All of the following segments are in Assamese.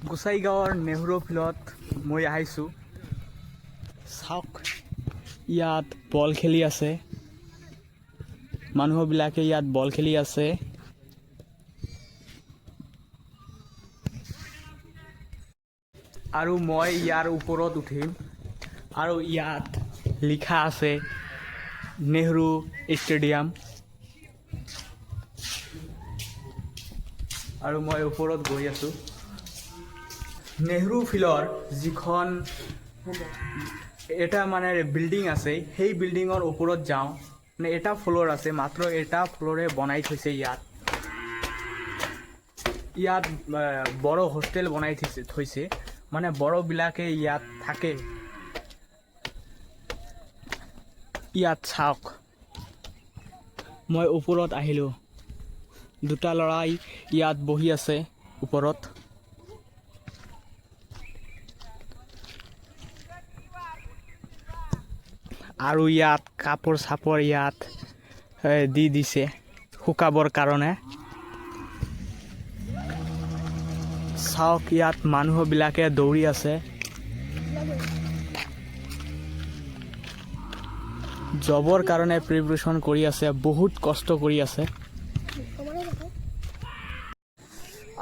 গোসাইগাঁৱৰ নেহৰু ফিল্ডত মই আহিছোঁ। চাওক, ইয়াত বল খেলি আছে, মানুহবিলাকে ইয়াত বল খেলি আছে। আৰু মই ইয়াৰ ওপৰত উঠিম আৰু ইয়াত লিখা আছে নেহৰু ষ্টেডিয়াম। আৰু মই ওপৰত গৈ আছোঁ। নেহৰু ফিল্ডৰ যিখন এটা মানে বিল্ডিং আছে, সেই বিল্ডিঙৰ ওপৰত যাওঁ। মানে এটা ফ্ল'ৰ আছে, মাত্ৰ এটা ফ্ল'ৰে বনাই থৈছে ইয়াত। ইয়াত বড়ো হোষ্টেল বনাই থৈছে, মানে বড়োবিলাকে ইয়াত থাকে। ইয়াত চাওক, মই ওপৰত আহিলোঁ। দুটা ল'ৰাই ইয়াত বহি আছে ওপৰত। আৰু ইয়াত কাপোৰ চাপোৰ ইয়াত দি দিছে শুকাবৰ কাৰণে। চাওক, ইয়াত মানুহবিলাকে দৌৰি আছে। জবৰ কাৰণে প্ৰিপাৰেশ্যন কৰি আছে, বহুত কষ্ট কৰি আছে।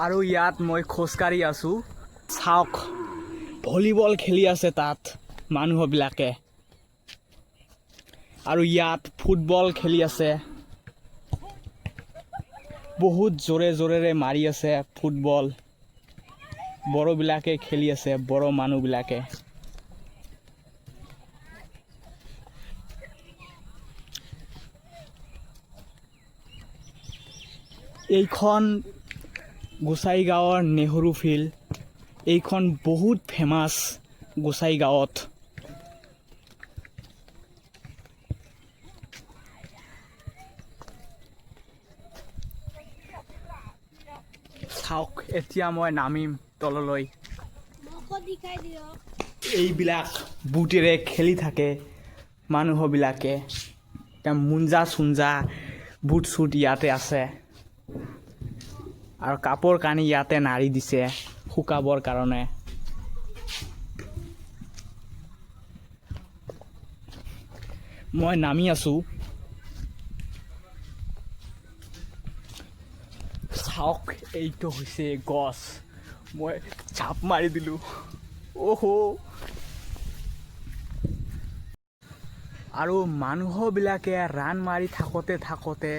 আৰু ইয়াত মই খোজকাঢ়ি আছোঁ। চাওক, ভলীবল খেলি আছে তাত মানুহবিলাকে। আৰু ইয়াত ফুটবল খেলি আছে, বহুত জোৰে জোৰেৰে মাৰি আছে ফুটবল। বড়োবিলাকে খেলি আছে, বড়ো মানুহবিলাকে। এইখন গোসাইগাঁৱৰ নেহৰু ফিল্ড। এইখন বহুত ফেমাছ গোসাইগাঁৱত। চাওক, এতিয়া মই নামিম তললৈ। এইবিলাক বুটেৰে খেলি থাকে মানুহবিলাকে। মুঞ্জা চুঞ্জা বুট চুট ইয়াতে আছে। আৰু কাপোৰ কানি ইয়াতে নাৰি দিছে শুকাবৰ কাৰণে। মই নামি আছোঁ। চাওক, এইটো হৈছে গছ। মই ঝাপ মাৰি দিলোঁ। অহো। আৰু মানুহবিলাকে ৰান মাৰি থাকোঁতে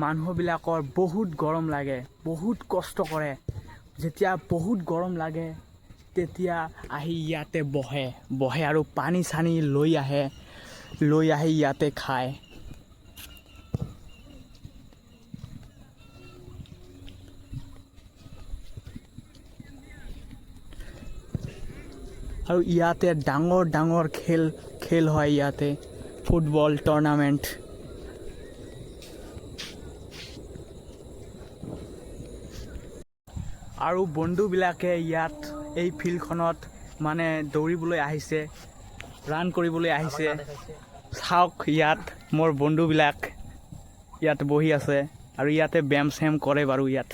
মানুহবিলাকৰ বহুত গৰম লাগে, বহুত কষ্ট কৰে। যেতিয়া বহুত গৰম লাগে, তেতিয়া আহি ইয়াতে বহে আৰু পানী চানী লৈ আহি ইয়াতে খায়। আৰু ইয়াতে ডাঙৰ ডাঙৰ খেল হয় ইয়াতে, ফুটবল টুৰ্ণামেণ্ট। আৰু বন্ধুবিলাকে ইয়াত এই ফিল্ডখনত মানে দৌৰিবলৈ আহিছে, ৰান কৰিবলৈ আহিছে। চাওক, ইয়াত মোৰ বন্ধুবিলাক ইয়াত বহি আছে আৰু ইয়াতে ব্যায়াম চ্যায়াম কৰে বাৰু ইয়াত।